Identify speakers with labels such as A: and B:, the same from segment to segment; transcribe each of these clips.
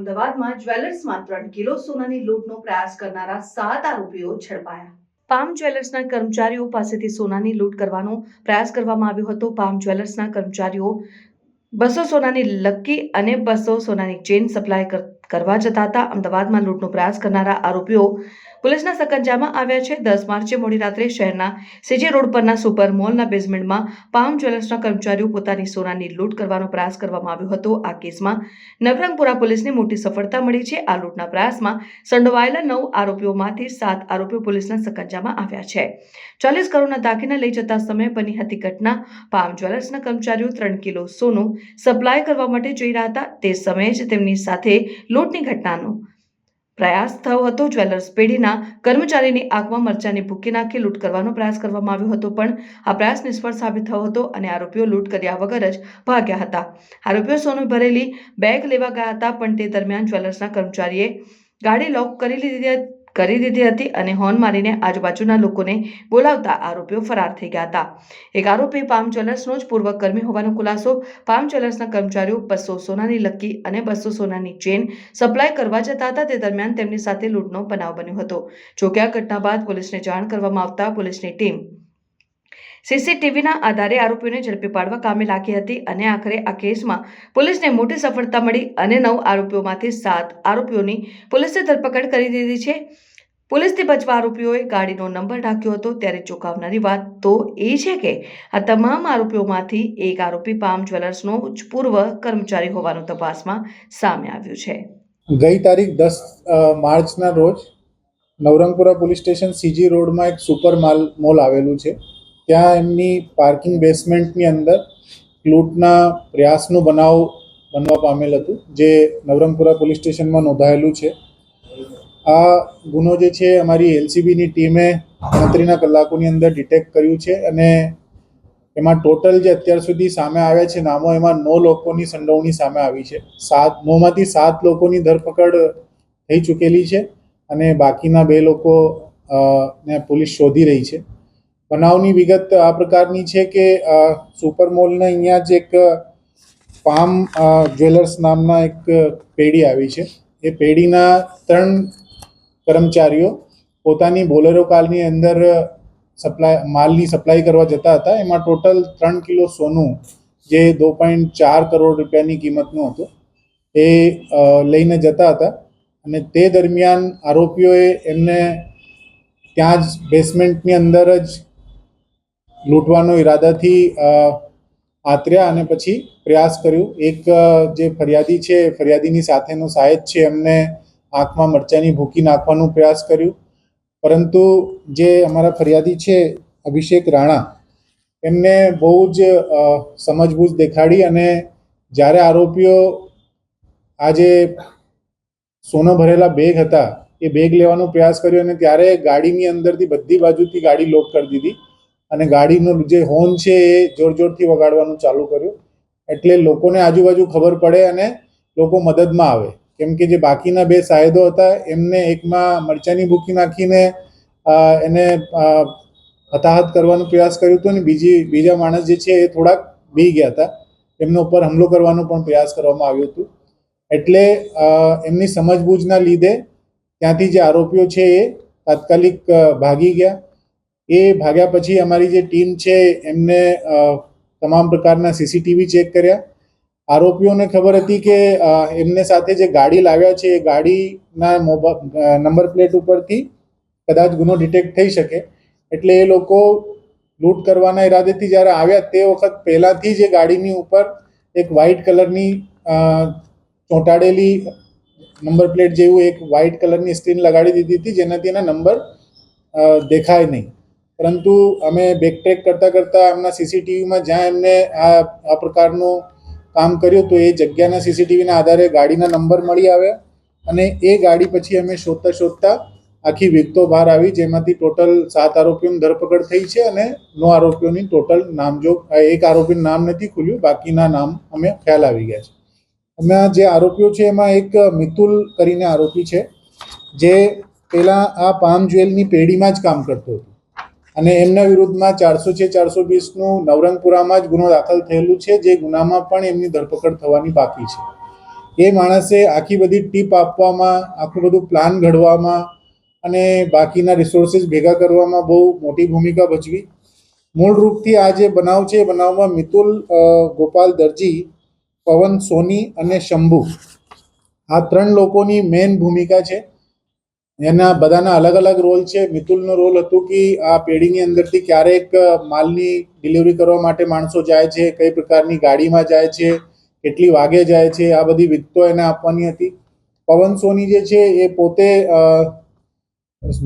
A: અમદાવાદમાં જ્વેલર્સમાં 3 કિલો સોનાની લૂંટનો પ્રયાસ કરનારા 7 આરોપીઓ ઝડપાયા. પામ જ્વેલર્સના કર્મચારીઓ પાસેથી સોનાની લૂંટ કરવાનો પ્રયાસ કરવામાં આવ્યો હતો. પામ જ્વેલર્સના કર્મચારીઓ 200 સોનાની લક્કી અને 200 સોનાની ચેન સપ્લાય કરવા જતા હતા. અમદાવાદમાં લૂંટનો પ્રયાસ કરનારા આરોપીઓ પોલીસના સકંજામાં આવ્યા છે. 10 માર્ચે મોડી રાત્રે શહેરના સીજી રોડ પરના સુપર મોલના બેઝમેન્ટમાં પામ જ્વેલર્સના કર્મચારીઓ પોતાની સોનાની લૂંટ કરવાનો પ્રયાસ કરવામાં આવ્યો હતો. આ કેસમાં નવરંગપુરા પોલીસને મોટી સફળતા મળી છે. આ લૂંટના પ્રયાસમાં સંડોવાયેલા 9 આરોપીઓમાંથી 7 આરોપીઓ પોલીસના સકંજામાં આવ્યા છે. 40 કરોડના દાગીના લઈ જતા સમયે બની હતી ઘટના. પામ જ્વેલર્સના કર્મચારીઓ 3 કિલો સોનું સપ્લાય કરવા માટે જઈ રહ્યા હતા. તે સમયે જ તેમની સાથે લૂંટની ઘટનાનો પ્રયાસ થયો હતો. જ્વેલર્સ પેઢીના કર્મચારીની આંખમાં મરચાની ભૂકી નાખી લૂંટ કરવાનો પ્રયાસ કરવામાં આવ્યો હતો, પણ આ પ્રયાસ નિષ્ફળ સાબિત થયો હતો અને આરોપીઓ લૂંટ કર્યા વગર જ ભાગ્યા હતા. આરોપીઓ સોનું ભરેલી બેગ લેવા ગયા હતા, પણ તે દરમિયાન જ્વેલર્સના કર્મચારીએ ગાડી લોક કરી દીધી હતી અને હોર્ન મારીને આજુબાજુના લોકોને બોલાવતા આરોપીઓ ફરાર થઈ ગયા હતા. એક આરોપી પામ જ્વેલર્સનો જ પૂર્વ કર્મી હોવાનો ખુલાસો. પામ જ્વેલર્સના કર્મચારીઓ 200 સોનાની લક્કી અને 200 સોનાની ચેન સપ્લાય કરવા જતા હતા. તે દરમિયાન તેમની સાથે લૂંટનો બનાવ બન્યો હતો. જોકે આ ઘટના બાદ પોલીસને જાણ કરવામાં આવતા પોલીસની ટીમ સીસીટીવીના આધારે આરોપીઓને ઝડપી પાડવા કામે લાગી હતી અને આખરે આ કેસમાં પોલીસને મોટી સફળતા મળી અને 9 આરોપીઓમાંથી 7 આરોપીઓની પોલીસે ધરપકડ કરી દીધી છે. પોલીસથી બચવા આરોપીઓએ ગાડીનો નંબર ઢાંક્યો હતો. ત્યારે ચોંકાવનારી વાત તો એ છે કે આ તમામ આરોપીઓમાંથી એક આરોપી પામ જ્વેલર્સનો જ પૂર્વ કર્મચારી હોવાનું તપાસમાં સામે આવ્યું છે.
B: ગઈ તારીખ 10 માર્ચના રોજ નવરંગપુરા પોલીસ સ્ટેશન સીજી રોડમાં એક સુપર મોલ આવેલું છે. ત્યાં એમની પાર્કિંગ બેસમેન્ટની અંદર લૂંટના પ્રયાસનું બનાવ બનવા પામેલ હતું, જે નવરંગપુરા પોલીસ સ્ટેશનમાં નોંધાયેલું છે. આ ગુનો જે છે અમારી એલસીબીની ટીમે ગણતરીના કલાકોની અંદર ડિટેક્ટ કર્યું છે અને એમાં ટોટલ જે અત્યાર સુધી સામે આવ્યા છે નામો, એમાં 9 લોકોની સંડોવણી સામે આવી છે. 9માંથી 7 લોકોની ધરપકડ થઈ ચૂકેલી છે અને બાકીના 2 લોકો ને પોલીસ શોધી રહી છે. બનાવની વિગત આ પ્રકારની છે કે સુપર મોલના અહીંયા જ એક પામ જ્વેલર્સ નામના એક પેઢી આવી છે. એ પેઢીના 3 કર્મચારીઓ પોતાની બોલેરો કારની અંદર માલની સપ્લાય કરવા જતા હતા. એમાં ટોટલ 3 કિલો સોનું, જે 2.4 કરોડ રૂપિયાની કિંમતનું હતું, એ લઈને જતા હતા અને તે દરમિયાન આરોપીઓએ એમને ત્યાં જ બેસમેન્ટની અંદર જ લૂંટવાનો ઈરાદાથી આતર્યા અને પછી પ્રયાસ કર્યું. એક જે ફરિયાદી છે, ફરિયાદીની સાથેનો સાહેબ છે, એમને આંખમાં મરચાની ભૂકી નાખવાનો પ્રયાસ કર્યો. પરંતુ જે અમારા ફરિયાદી છે અભિષેક રાણા, એમને બહુ જ સમજબૂઝ દેખાડી અને જ્યારે આરોપીઓ આ જે સોનો ભરેલા બેગ હતા એ બેગ લેવાનો પ્રયાસ કર્યો અને ત્યારે ગાડીની અંદરથી બધી બાજુથી ગાડી લોક કરી દીધી અને ગાડીનો જે હોર્ન છે એ જોર જોરથી વગાડવાનું ચાલુ કર્યું. એટલે લોકોને આજુબાજુ ખબર પડે અને લોકો મદદમાં આવે, કેમ કે જે બાકીના 2 સાહેદો હતા એમને એકમાં મરચાની ભૂકી નાખીને એને હતાહત કરવાનો પ્રયાસ કર્યો હતો અને બીજા માણસ જે છે એ થોડાક બી ગયા હતા. એમના ઉપર હુમલો કરવાનો પણ પ્રયાસ કરવામાં આવ્યો હતો. એટલે એમની સમજબૂજના લીધે ત્યાંથી જે આરોપીઓ છે એ તાત્કાલિક ભાગી ગયા. એ ભાગ્યા પછી અમારી જે ટીમ છે એમને તમામ પ્રકારના સીસીટીવી ચેક કર્યા. આરોપીઓને ખબર હતી કે એમને સાથે જે ગાડી લાવ્યા છે એ ગાડીના નંબર પ્લેટ ઉપરથી કદાચ ગુનો ડિટેક્ટ થઈ શકે. એટલે એ લોકો લૂંટ કરવાના ઈરાદેથી જ્યારે આવ્યા તે વખત પહેલાંથી જ એ ગાડીની ઉપર એક વ્હાઇટ કલરની ચોંટાડેલી નંબર પ્લેટ જેવું એક વ્હાઇટ કલરની સ્ક્રીન લગાડી દીધી હતી, જેનાથી એના નંબર દેખાય નહીં. પરંતુ અમે બેકટ્રેક કરતાં એમના સીસીટીવીમાં જ્યાં એમને આ પ્રકારનું કામ કર્યું તો એ જગ્યાના સીસીટીવીના આધારે ગાડીના નંબર મળી આવ્યા અને એ ગાડી પછી અમે શોધતા આખી વિગતો બહાર આવી, જેમાંથી ટોટલ 7 આરોપીઓની ધરપકડ થઈ છે અને 9 આરોપીઓની ટોટલ નામજોગ. એક આરોપીનું નામ નથી ખુલ્યું, બાકીના નામ અમે ખ્યાલ આવી ગયા છે. અમે જે આરોપીઓ છે એમાં એક મિતુલ કરીને આરોપી છે, જે પહેલાં આ પામ જ્વેલની પેઢીમાં જ કામ કરતો હતો અને એમના વિરુદ્ધમાં 406-420નું નવરંગપુરામાં જ ગુનો દાખલ થયેલું છે, જે ગુનામાં પણ એમની ધરપકડ થવાની બાકી છે. એ માણસે આખી બધી ટીપ આપવામાં, આખું બધું પ્લાન ઘડવામાં અને બાકીના રિસોર્સિસ ભેગા કરવામાં બહુ મોટી ભૂમિકા ભજવી. મૂળ રૂપથી આ જે બનાવ છે એ બનાવમાં મિતુલ ગોપાલ દરજી, પવન સોની અને શંભુ, આ 3 લોકોની મેઇન ભૂમિકા છે. એના બધાના અલગ અલગ રોલ છે. મિતુલનો રોલ હતો કે આ પેઢીની અંદરથી ક્યારેક માલની ડિલિવરી કરવા માટે માણસો જાય છે, કઈ પ્રકારની ગાડીમાં જાય છે, કેટલી વાગે જાય છે, આ બધી વિગતો એને આપવાની હતી. પવન સોની જે છે એ પોતે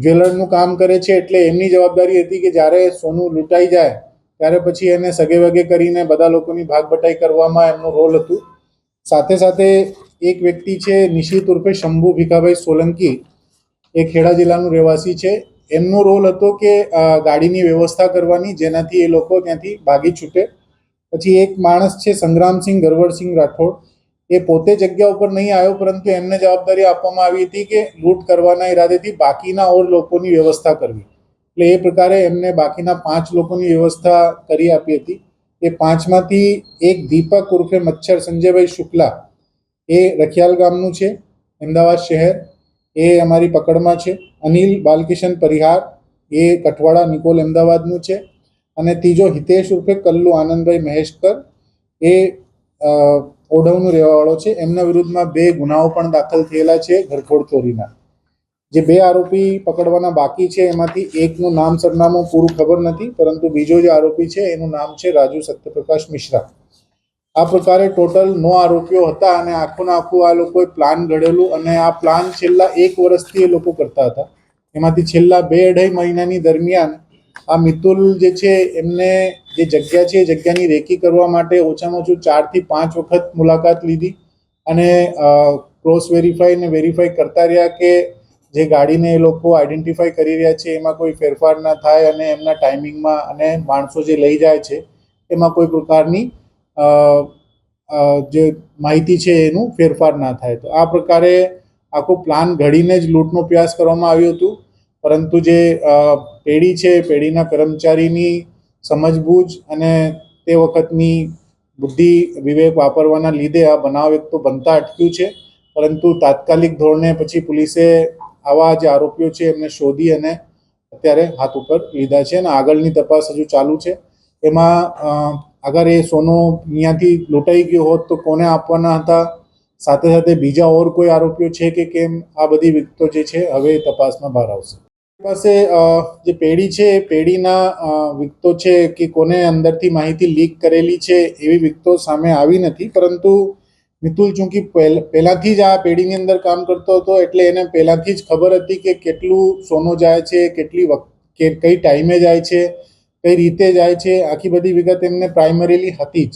B: જ્વેલરનું કામ કરે છે, એટલે એમની જવાબદારી હતી કે જ્યારે સોનું લૂંટાઈ જાય ત્યારે પછી એને સગે વગે કરીને બધા લોકોની ભાગબટાઈ કરવામાં એમનું રોલ હતું. સાથે સાથે એક વ્યક્તિ છે નિશિત ઉર્ફે શંભુ ભીખાભાઈ સોલંકી, એ ખેડા જિલ્લાનું રહેવાસી છે. એમનો રોલ હતો કે ગાડીની વ્યવસ્થા કરવાની, જેનાથી એ લોકો ત્યાંથી ભાગી છૂટે. પછી એક માણસ છે સંગ્રામસિંહ ગરવરસિંહ રાઠોડ, એ પોતે જગ્યા ઉપર નહીં આવ્યો, પરંતુ એમને જવાબદારી આપવામાં આવી હતી કે લૂંટ કરવાના ઈરાદેથી બાકીના ઓર લોકોની વ્યવસ્થા કરવી. એટલે એ પ્રકારે એમને બાકીના 5 લોકોની વ્યવસ્થા કરી આપી હતી. એ 5માંથી એક દીપક ઉર્ફે મચ્છર સંજયભાઈ શુક્લા, એ રખિયાલ ગામનું છે, અમદાવાદ શહેર, એ અમારી પકડમાં છે. અનિલ બાલકિશન પરિહાર, એ કઠવાડા નિકોલ અમદાવાદનું છે. અને ત્રીજો હિતેશ ઉર્ફે કલ્લુ આનંદભાઈ મહેશકર, એ ઓઢવનું રહેવાવાળો છે. એમના વિરુદ્ધમાં 2 ગુનાઓ પણ દાખલ થયેલા છે ઘરફોડ ચોરીના. જે 2 આરોપી પકડવાના બાકી છે એમાંથી એકનું નામ સરનામું પૂરું ખબર નથી, પરંતુ બીજો જે આરોપી છે એનું નામ છે રાજુ સત્યપ્રકાશ મિશ્રા. આ પ્રકારે ટોટલ 9 આરોપીઓ હતા અને આખું આ લોકોએ પ્લાન ઘડેલું અને આ પ્લાન છેલ્લા 1 વર્ષથી એ લોકો કરતા હતા. એમાંથી છેલ્લા 2-2.5 મહિનાની દરમિયાન આ મિતુલ જે છે એમને જે જગ્યા છે એ જગ્યાની રેકી કરવા માટે ઓછામાં ઓછું 4 થી 5 વખત મુલાકાત લીધી અને ક્રોસ વેરીફાઈ અને વેરીફાઈ કરતા રહ્યા કે જે ગાડીને એ લોકો આઈડેન્ટિફાઈ કરી રહ્યા છે એમાં કોઈ ફેરફાર ના થાય અને એમના ટાઈમિંગમાં અને માણસો જે લઈ જાય છે એમાં કોઈ પ્રકારની જે માહિતી છે એનું ફેરફાર ના થાય. તો આ પ્રકારે આખો પ્લાન ઘડીને જ લૂંટનો પ્રયાસ કરવામાં આવ્યું હતું, પરંતુ જે પેઢી છે પેઢીના કર્મચારીની સમજબૂઝ અને તે વખતની બુદ્ધિ વિવેક વાપરવાના લીધે આ બનાવ એક તો બનતા અટક્યું છે. પરંતુ તાત્કાલિક ધોરણે પછી પોલીસે આવા જે આરોપીઓ છે એમને શોધી અને અત્યારે હાથ ઉપર લીધા છે અને આગળની તપાસ હજુ ચાલુ છે. એમાં અગર એ સોનું અહીંયાથી લૂંટાઈ ગયું હોત તો કોને આપવાના હતા, સાથે સાથે બીજા ઓર કોઈ આરોપીઓ છે કે કેમ, આ બધી વિગતો જે છે હવે તપાસમાં બહાર આવશે. પાસે જે પેઢી છે એ પેઢીના વિગતો છે કે કોને અંદરથી માહિતી લીક કરેલી છે એવી વિગતો સામે આવી નથી, પરંતુ મિતુલ ચૂંકી પહેલાંથી જ આ પેઢીની અંદર કામ કરતો હતો એટલે એને પહેલાંથી જ ખબર હતી કે કેટલું સોનું જાય છે, કઈ ટાઈમે જાય છે, કઈ રીતે જાય છે, આખી બધી વિગત એમને પ્રાઇમરીલી હતી જ.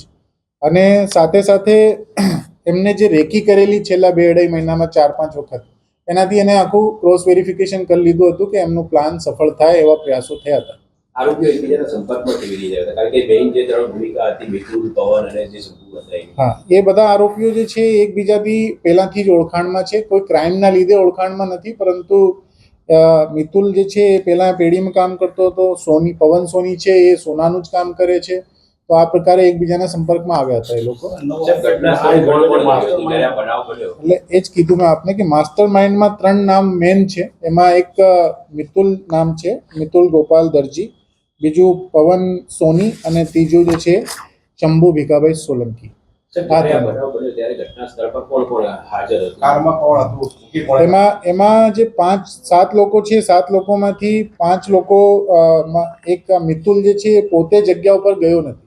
B: અને સાથે સાથે એમને જે રેકી કરેલી છેલ્લા 2-2.5 મહિનામાં 4-5 વખત, એનાથી એને આખું ક્રોસ વેરિફિકેશન કરી લીધું હતું કે એમનું પ્લાન સફળ થાય એવા પ્રયાસો થયા હતા.
C: આરોપીઓ એકબીજાના સંપર્કમાં કેવી રીતે હતા? કારણ કે મેઇન જે 3 ભૂમિકા હતી મિતુલ, પવન અને જે શંભુ હતા.
B: હા, એ બધા આરોપીઓ જે છે એકબીજાથી પહેલાંથી જ ઓળખાણમાં છે. કોઈ ક્રાઇમના લીધે ઓળખાણમાં નથી, પરંતુ મિતુલ જે છે એ પહેલાં પેઢીમાં કામ કરતો હતો. પવન સોની છે એ સોનાનું જ કામ કરે છે. તો આ પ્રકારે એકબીજાના સંપર્કમાં આવ્યા હતા એ લોકો. એટલે એ જ કીધું મેં આપને કે માસ્ટર માઇન્ડમાં 3 નામ મેન છે. એમાં એક મિતુલ નામ છે, મિતુલ ગોપાલ દરજી, બીજું પવન સોની અને ત્રીજું જે છે શંભુ ભીખાભાઈ સોલંકી. એમાં જે 5-7 લોકો છે, 7 લોકોમાંથી 5 લોકો એક મિતુલ જે છે એ પોતે જગ્યા ઉપર ગયો નથી.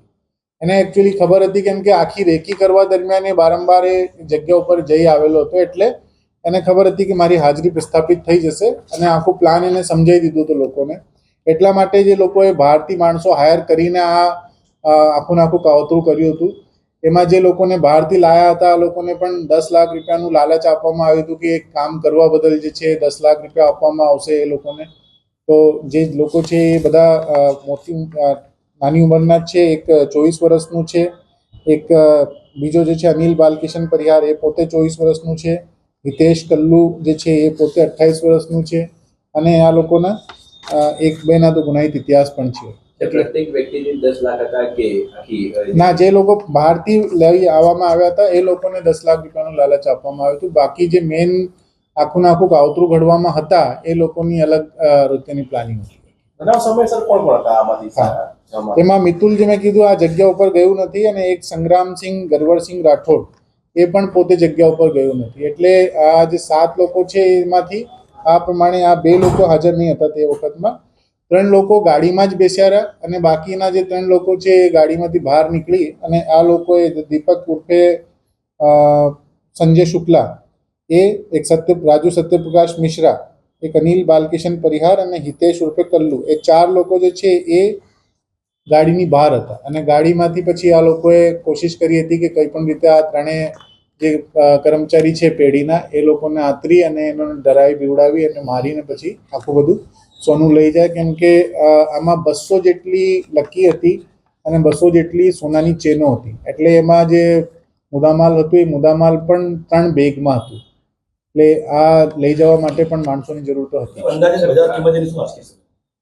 B: એને એકચ્યુઅલી ખબર હતી કેમ કે આખી રેકી કરવા દરમિયાન એ વારંવાર એ જગ્યા ઉપર જઈ આવેલો હતો, એટલે એને ખબર હતી કે મારી હાજરી પ્રસ્થાપિત થઈ જશે અને આખું પ્લાન એને સમજાવી દીધું હતું લોકોને. એટલા માટે જે લોકોએ બહારથી માણસો હાયર કરીને આ આખું કાવતરું કર્યું હતું. એમાં જે લોકોને બહારથી લાયા હતા આ લોકોને પણ 10 લાખ રૂપિયાનું લાલચ આપવામાં આવ્યું હતું કે એક કામ કરવા બદલ જે છે 10 લાખ રૂપિયા આપવામાં આવશે એ લોકોને. તો જે લોકો છે એ બધા નાની ઉંમરના જ છે. એક 24 વર્ષનું છે, એક બીજો જે છે અનિલ બાલકિશન પરિહાર, એ પોતે 24 વર્ષનું છે, હિતેશ કલ્લુ જે છે એ પોતે 28 વર્ષનું છે અને આ લોકોના 1-2 ના તો ગુનાહિત ઇતિહાસ પણ છે.
C: પ્રત્યેક વ્યક્તિને 10 લાખ હતા કે આખી
B: ના, જે લોકો બહારથી લઈ આવવામાં આવ્યા હતા એ લોકોને 10 લાખ રૂપિયાનું લાલચ આપવામાં આવ્યું હતું. બાકી જે મેઇન આખું કાવતરું ઘડવામાં હતા એ લોકોની અલગ રીતેની પ્લાનિંગ હતી.
D: બનાવ સમયસર કોણ કોણ હતા આમાંથી?
B: એમાં મિતુલ, જે મેં કીધું, આ જગ્યા ઉપર ગયું નથી, અને એક સંગ્રામસિંહ ગરવરસિંહ રાઠોડ એ પણ પોતે જગ્યા ઉપર ગયું નથી. એટલે આ જે 7 લોકો છે એમાંથી આ પ્રમાણે આ 2 લોકો હાજર નહીં હતા તે વખતમાં. 3 લોકો ગાડીમાં જ બેસ્યા રહ્યા, અને બાકીના જે 3 લોકો છે એ ગાડીમાંથી બહાર નીકળી અને આ લોકોએ દીપક ઉર્ફે સંજય શુક્લા, એક રાજુ સત્યપ્રકાશ મિશ્રા, એક અનિલ બાલકિશન પરિહાર અને હિતેશ ઉર્ફે કલ્લુ, એ 4 લોકો જે છે એ ગાડીની બહાર હતા. અને ગાડીમાંથી પછી આ લોકોએ કોશિશ કરી હતી કે કંઈ પણ રીતે આ ત્રણેય જે કર્મચારી છે પેઢીના એ લોકોને આતરી અને એનો ડરાવી બીવડાવી અને મારીને પછી આખું બધું સોનું લઈ જાય. કેમ કે આમાં 200 જેટલી લકી હતી અને 200 જેટલી સોનાની ચેનો હતી. એટલે એમાં જે મુદ્દામાલ હતું એ મુદ્દામાલ પણ 3 બેગમાં હતું. એટલે આ લઈ જવા માટે પણ માણસોની જરૂર તો હતી.
D: અંદાજે બજાર કિંમતની શું હશે?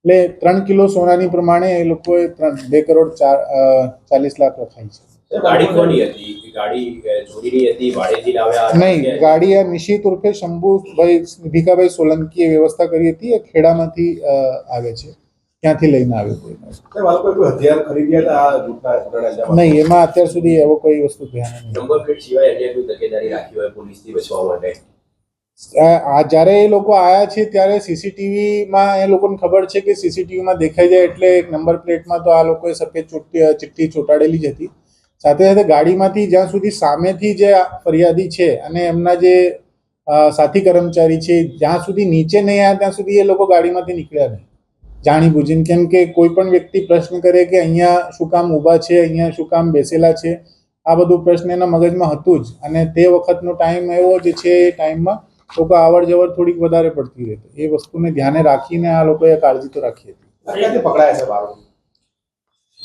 B: એટલે 3 કિલો સોનાની પ્રમાણે એ લોકોએ 2 કરોડ 40 લાખ રખાઈ છે.
C: ગાડી કોની હતી? ગાડી ચોરીની હતી, ભાડેથી લાવ્યા?
B: નહીં, ગાડી આ નિશિત ઉર્ફે શંભુભાઈ ભીખાભાઈ સોલંકીએ વ્યવસ્થા કરી હતી. એ ખેડામાંથી આવે છે, ત્યાંથી લઈને આવ્યો કોઈ
D: હથિયાર ખરીદ્યા હતા?
B: નહીં, એમાં અત્યાર સુધી એવો કોઈ વસ્તુ ધ્યાન નહીં.
C: નંબર પ્લેટ સિવાય અન્ય કોઈ તકેદારી રાખી હોય પોલીસથી બચવા માટે?
B: જ્યારે એ લોકો આવ્યા છે ત્યારે સીસીટીવીમાં એ લોકોને ખબર છે કે સીસીટીવીમાં દેખાઈ જાય એટલે એક નંબર પ્લેટમાં તો આ લોકોએ સફેદ ચિઠ્ઠી ચોંટાડેલી જ હતી. સાથે સાથે ગાડીમાંથી જ્યાં સુધી સામેથી જે ફરિયાદી છે અને એમના જે સાથી કર્મચારી છે જ્યાં સુધી નીચે નહીં આવ્યા ત્યાં સુધી એ લોકો ગાડીમાંથી નીકળ્યા નહીં જાણી બુજીને. કેમ કે કોઈ પણ વ્યક્તિ પ્રશ્ન કરે કે અહીંયા શું કામ ઊભા છે, અહીંયા શું કામ બેસેલા છે, આ બધું પ્રશ્ન એના મગજમાં હતું જ. અને તે વખતનો ટાઈમ એવો જે છે એ ટાઈમમાં લોકો આવર જવર થોડીક વધારે પડતી રહેતી. એ વસ્તુને ધ્યાને રાખીને આ લોકોએ કાળજી તો રાખી હતી.
D: પકડાયા છે બાળકો?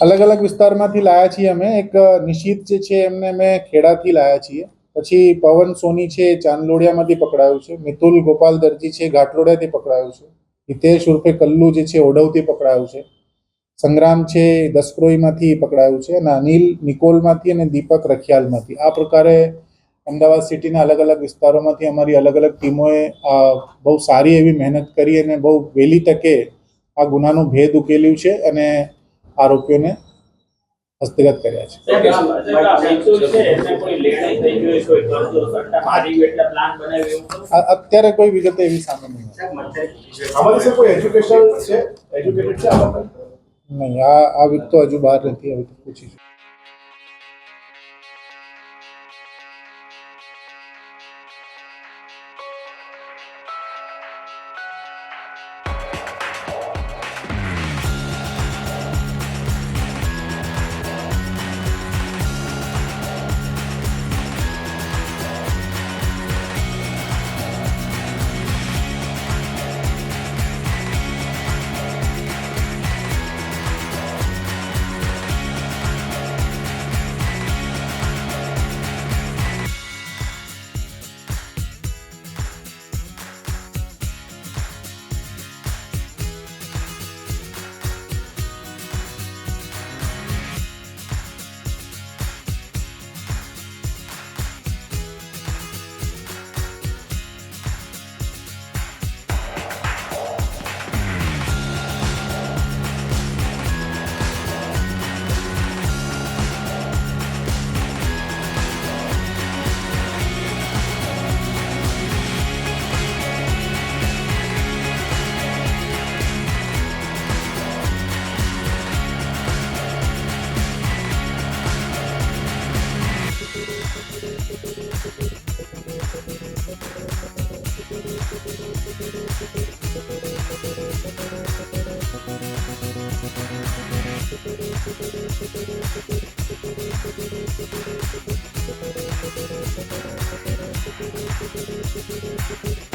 B: અલગ અલગ વિસ્તારમાંથી લાયા છીએ અમે. એક નિશિત જે છે એમને અમે ખેડાથી લાયા છીએ. પછી પવન સોની છે ચાંદલોડિયામાંથી પકડાયું છે. મિતુલ ગોપાલ દરજી છે ઘાટલોડિયાથી પકડાયું છે. હિતેશ ઉર્ફે કલ્લુ જે છે ઓઢવથી પકડાયું છે. સંગ્રામ છે દસક્રોઈમાંથી પકડાયું છે. અને અનિલ નિકોલમાંથી અને દીપક રખિયાલમાંથી. આ પ્રકારે અમદાવાદ સિટીના અલગ અલગ વિસ્તારોમાંથી અમારી અલગ અલગ ટીમોએ બહુ સારી એવી મહેનત કરી અને બહુ વહેલી તકે આ ગુનાનું ભેદ ઉકેલ્યું છે અને આરોપીઓને હસ્તગત કર્યા છે. અત્યારે કોઈ વિગત એવી સામે નહીં. નહીં, આ વિગત તો હજુ બહાર નથી, હવે તો પૂછીશું.
E: Thank you.